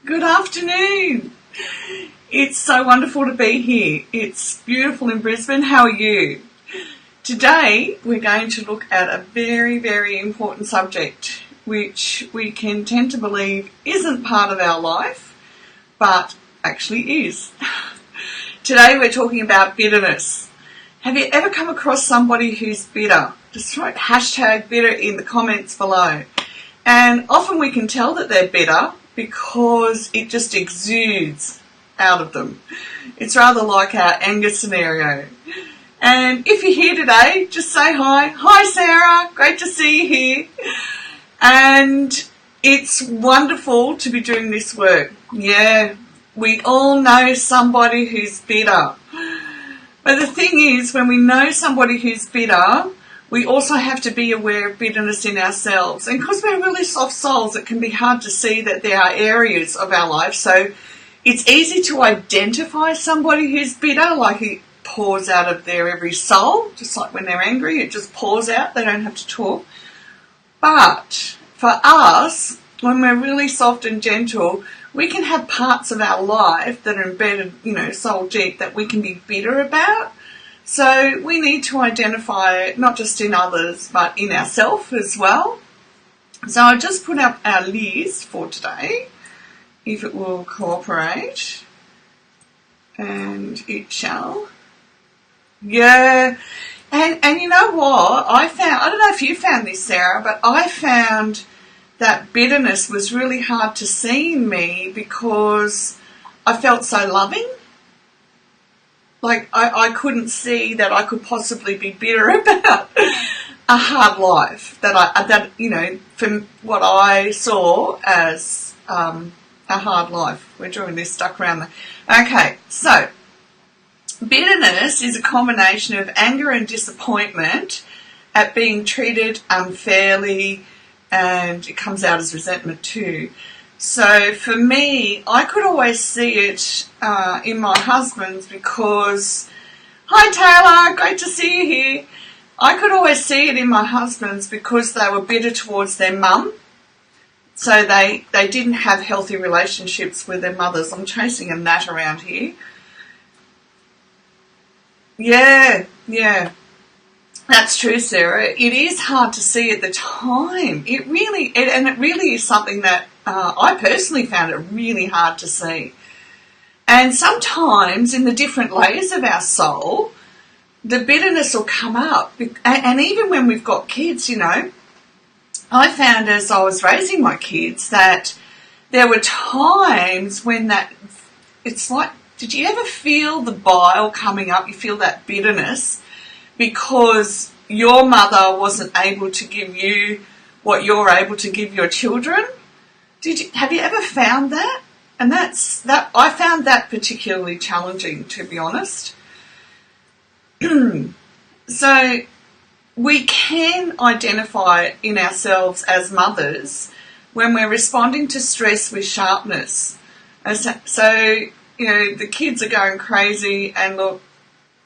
Good afternoon. It's so wonderful to be here. It's beautiful in Brisbane. How are you? Today we're going to look at a very, very important subject which we can tend to believe isn't part of our life, but actually is. Today we're talking about bitterness. Have you ever come across somebody who's bitter? Just write #bitter in the comments below. And often we can tell that they're bitter because it just exudes out of them. It's rather like our anger scenario. And if you're here today, just say hi. Hi Sarah, great to see you here. And it's wonderful to be doing this work. Yeah, we all know somebody who's bitter. But the thing is, when we know somebody who's bitter, we also have to be aware of bitterness in ourselves. And because we're really soft souls, it can be hard to see that there are areas of our life. So it's easy to identify somebody who's bitter, like it pours out of their every soul, just like when they're angry, it just pours out. They don't have to talk. But for us, when we're really soft and gentle, we can have parts of our life that are embedded, soul deep, that we can be bitter about. So we need to identify it not just in others, but in ourselves as well. So I just put up our list for today, if it will cooperate. And it shall. Yeah. And you know what? I don't know if you found this, Sarah, but I found that bitterness was really hard to see in me because I felt so loving. Like, I couldn't see that I could possibly be bitter about a hard life from what I saw as a hard life. We're drawing this stuck around there. Okay, so bitterness is a combination of anger and disappointment at being treated unfairly, and it comes out as resentment too. So for me, I could always see it in my husband's because, hi Taylor, great to see you here. I could always see it in my husband's because they were bitter towards their mum. So they didn't have healthy relationships with their mothers. I'm chasing a gnat around here. Yeah. That's true, Sarah. It is hard to see at the time. It really is something that I personally found it really hard to see. And sometimes in the different layers of our soul, the bitterness will come up. And even when we've got kids, I found as I was raising my kids that there were times when it's like, did you ever feel the bile coming up? You feel that bitterness because your mother wasn't able to give you what you're able to give your children? Have you ever found that? And I found that particularly challenging, to be honest. So we can identify in ourselves as mothers when we're responding to stress with sharpness. So, the kids are going crazy, and look,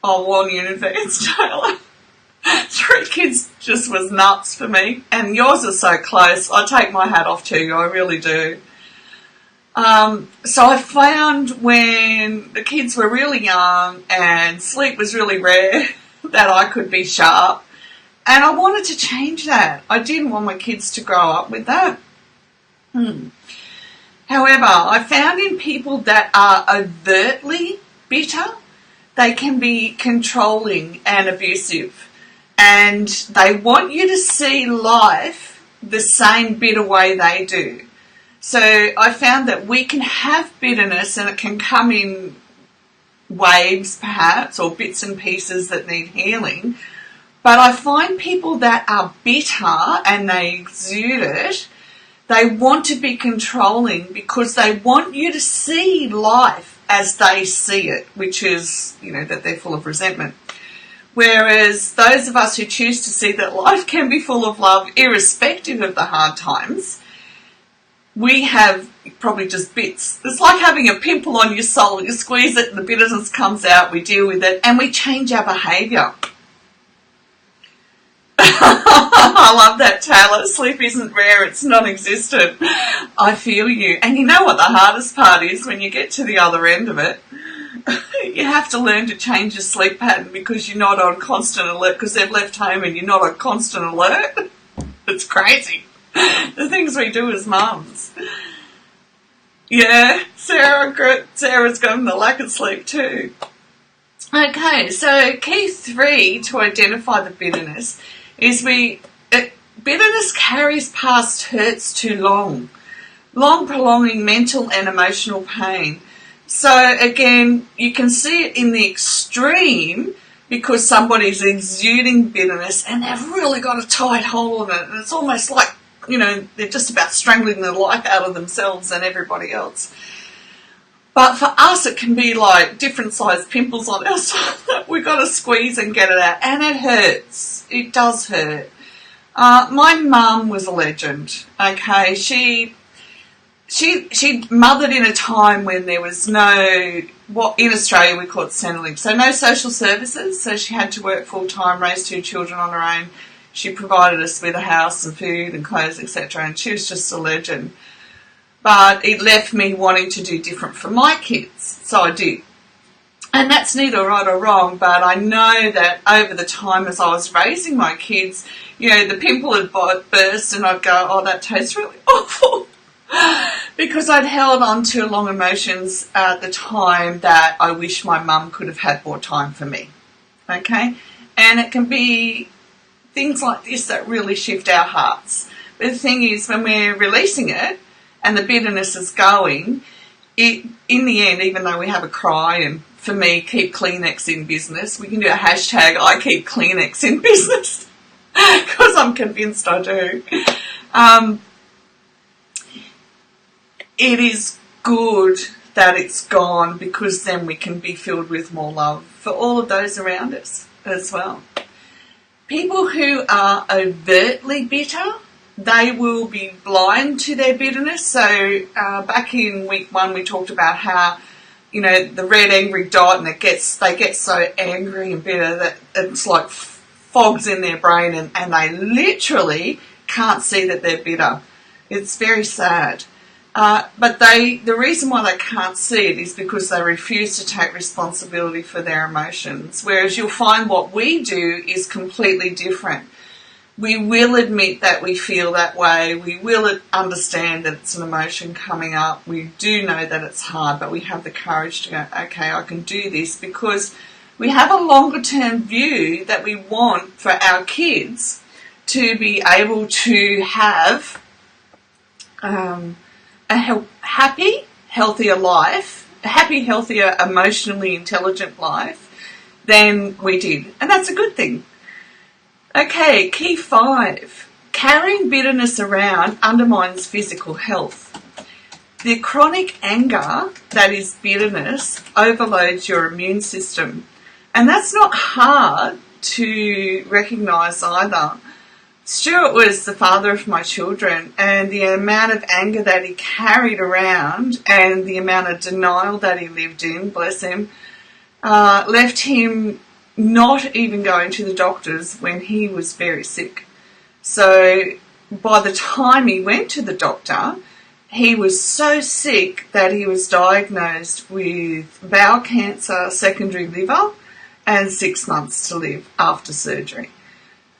I'll warn you in advance, Taylor. 3 kids just was nuts for me, and yours are so close. I take my hat off to you, I really do. So I found when the kids were really young and sleep was really rare that I could be sharp, and I wanted to change that. I didn't want my kids to grow up with that. However, I found in people that are overtly bitter, they can be controlling and abusive. And they want you to see life the same bitter way they do. So I found that we can have bitterness, and it can come in waves perhaps, or bits and pieces that need healing. But I find people that are bitter and they exude it, they want to be controlling because they want you to see life as they see it, which is, that they're full of resentment. Whereas those of us who choose to see that life can be full of love, irrespective of the hard times, we have probably just bits. It's like having a pimple on your sole. You squeeze it and the bitterness comes out. We deal with it and we change our behaviour. I love that, Taylor. Sleep isn't rare, it's non-existent. I feel you. And you know what the hardest part is when you get to the other end of it? You have to learn to change your sleep pattern because you're not on constant alert because they've left home and you're not on constant alert. It's crazy. The things we do as mums. Yeah, Sarah's got the lack of sleep too. Okay, so key 3 to identify the bitterness is bitterness carries past hurts too long prolonging mental and emotional pain. So again, you can see it in the extreme because somebody's exuding bitterness and they've really got a tight hold on it, and it's almost like, they're just about strangling the life out of themselves and everybody else. But for us, it can be like different sized pimples on our side. We've got to squeeze and get it out. And it hurts. It does hurt. My mum was a legend. Okay. She mothered in a time when there was no, what in Australia we call it Centrelink. So no social services. So she had to work full time, raise 2 children on her own. She provided us with a house and food and clothes, etc. And she was just a legend. But it left me wanting to do different for my kids. So I did. And that's neither right or wrong, but I know that over the time as I was raising my kids, the pimple had burst and I'd go, oh, that tastes really awful. Because I'd held on to long emotions at the time that I wish my mum could have had more time for me. Okay? And it can be things like this that really shift our hearts. But the thing is, when we're releasing it and the bitterness is going, in the end, even though we have a cry, and for me, keep Kleenex in business, we can do a hashtag, I keep Kleenex in business, because I'm convinced I do. It is good that it's gone because then we can be filled with more love for all of those around us as well. People who are overtly bitter, they will be blind to their bitterness. So back in week 1 we talked about how, the red angry dot, and they get so angry and bitter that it's like fogs in their brain and they literally can't see that they're bitter. It's very sad. But the reason why they can't see it is because they refuse to take responsibility for their emotions. Whereas you'll find what we do is completely different. We will admit that we feel that way. We will understand that it's an emotion coming up. We do know that it's hard, but we have the courage to go, okay, I can do this, because we have a longer term view that we want for our kids to be able to have a happy, healthier life, a happy, healthier, emotionally intelligent life than we did. And that's a good thing. Okay, key 5. Carrying bitterness around undermines physical health. The chronic anger, that is bitterness, overloads your immune system. And that's not hard to recognise either. Stuart was the father of my children, and the amount of anger that he carried around and the amount of denial that he lived in, bless him, left him not even going to the doctors when he was very sick. So by the time he went to the doctor, he was so sick that he was diagnosed with bowel cancer, secondary liver, and 6 months to live after surgery.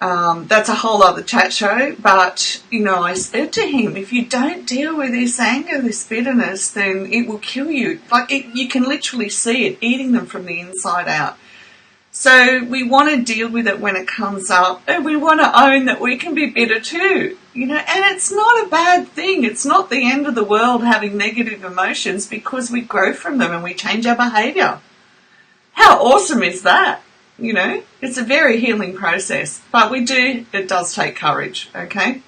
That's a whole other chat show, but, I said to him, if you don't deal with this anger, this bitterness, then it will kill you. You can literally see it eating them from the inside out. So we want to deal with it when it comes up, and we want to own that we can be bitter too, and it's not a bad thing. It's not the end of the world having negative emotions, because we grow from them and we change our behaviour. How awesome is that? It's a very healing process, but it does take courage, okay?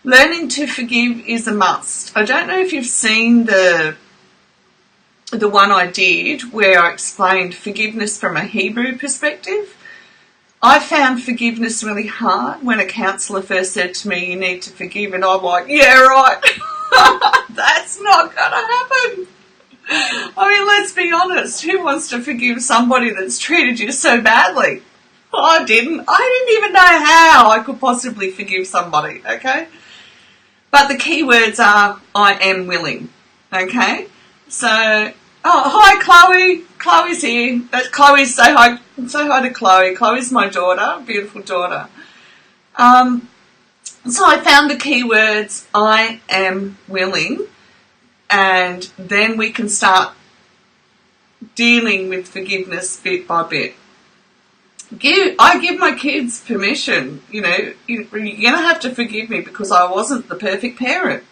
Learning to forgive is a must. I don't know if you've seen the one I did where I explained forgiveness from a Hebrew perspective. I found forgiveness really hard when a counsellor first said to me, you need to forgive, and I'm like, yeah, right. That's not going to happen. I mean, let's be honest. Who wants to forgive somebody that's treated you so badly? I didn't. I didn't even know how I could possibly forgive somebody, okay? But the key words are, I am willing, okay? So, hi, Chloe. Chloe's here. Chloe's, say hi to Chloe. Chloe's my daughter, beautiful daughter. So I found the key words, I am willing, and then we can start dealing with forgiveness bit by bit. I give my kids permission, you're going to have to forgive me because I wasn't the perfect parent.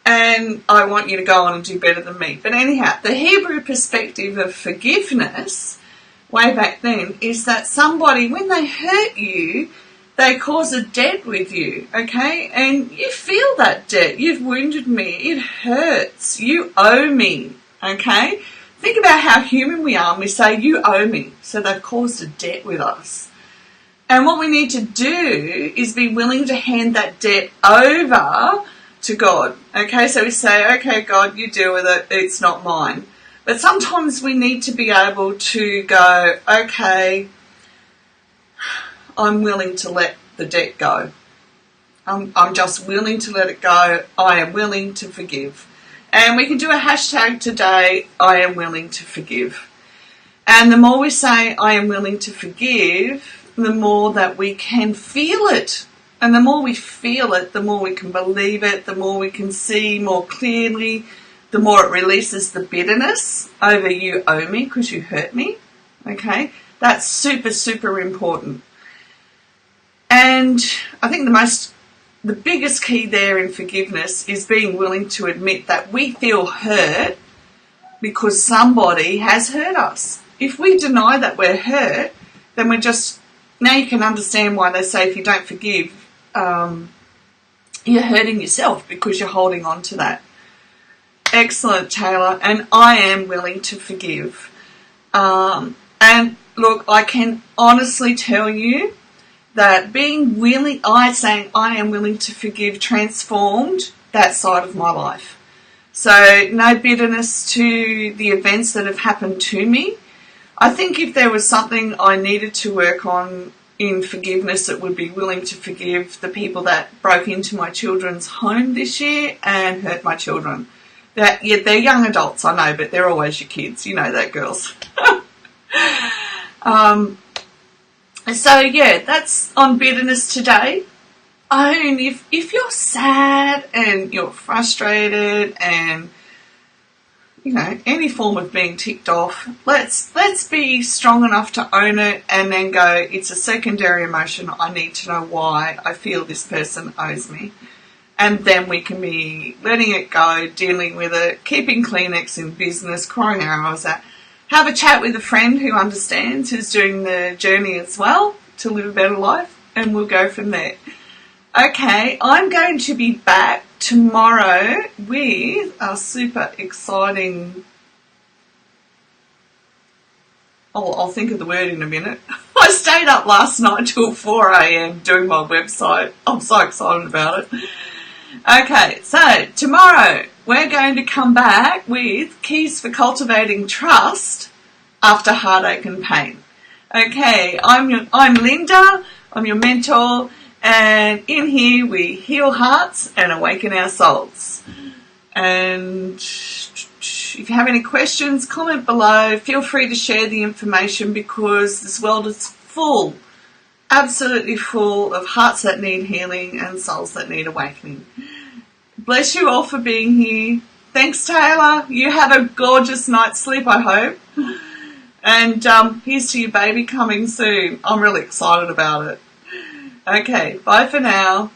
And I want you to go on and do better than me. But anyhow, the Hebrew perspective of forgiveness, way back then, is that somebody, when they hurt you, they cause a debt with you, okay? And you feel that debt. You've wounded me. It hurts. You owe me, okay? Think about how human we are and we say, you owe me. So they've caused a debt with us. And what we need to do is be willing to hand that debt over to God. Okay, so we say, okay, God, you deal with it. It's not mine. But sometimes we need to be able to go, okay, I'm willing to let the debt go. I'm just willing to let it go. I am willing to forgive. And we can do a hashtag today, I am willing to forgive. And the more we say, I am willing to forgive, the more that we can feel it. And the more we feel it, the more we can believe it, the more we can see more clearly, the more it releases the bitterness over you owe me because you hurt me. Okay? That's super, super important. And I think the biggest key there in forgiveness is being willing to admit that we feel hurt because somebody has hurt us. If we deny that we're hurt, then now you can understand why they say if you don't forgive, you're hurting yourself because you're holding on to that. Excellent, Taylor. And I am willing to forgive. And look, I can honestly tell you that being willing, saying I am willing to forgive transformed that side of my life. So no bitterness to the events that have happened to me. I think if there was something I needed to work on in forgiveness, it would be willing to forgive the people that broke into my children's home this year and hurt my children. They're young adults, I know, but they're always your kids. You know that, girls. So yeah, that's on bitterness today. Own if you're sad and you're frustrated and any form of being ticked off, let's be strong enough to own it and then go, it's a secondary emotion. I need to know why I feel this person owes me. And then we can be letting it go, dealing with it, keeping Kleenex in business, crying our eyes out. Have a chat with a friend who understands, who's doing the journey as well to live a better life, and we'll go from there. Okay, I'm going to be back tomorrow with a super exciting... I'll think of the word in a minute. I stayed up last night till 4 a.m. doing my website. I'm so excited about it. Okay, so tomorrow we're going to come back with keys for cultivating trust after heartache and pain. Okay, I'm Linda, I'm your mentor, and in here we heal hearts and awaken our souls. And if you have any questions, comment below. Feel free to share the information because this world is full, absolutely full of hearts that need healing and souls that need awakening. Bless you all for being here. Thanks, Taylor. You have a gorgeous night's sleep, I hope. And here's to your baby coming soon. I'm really excited about it. Okay, bye for now.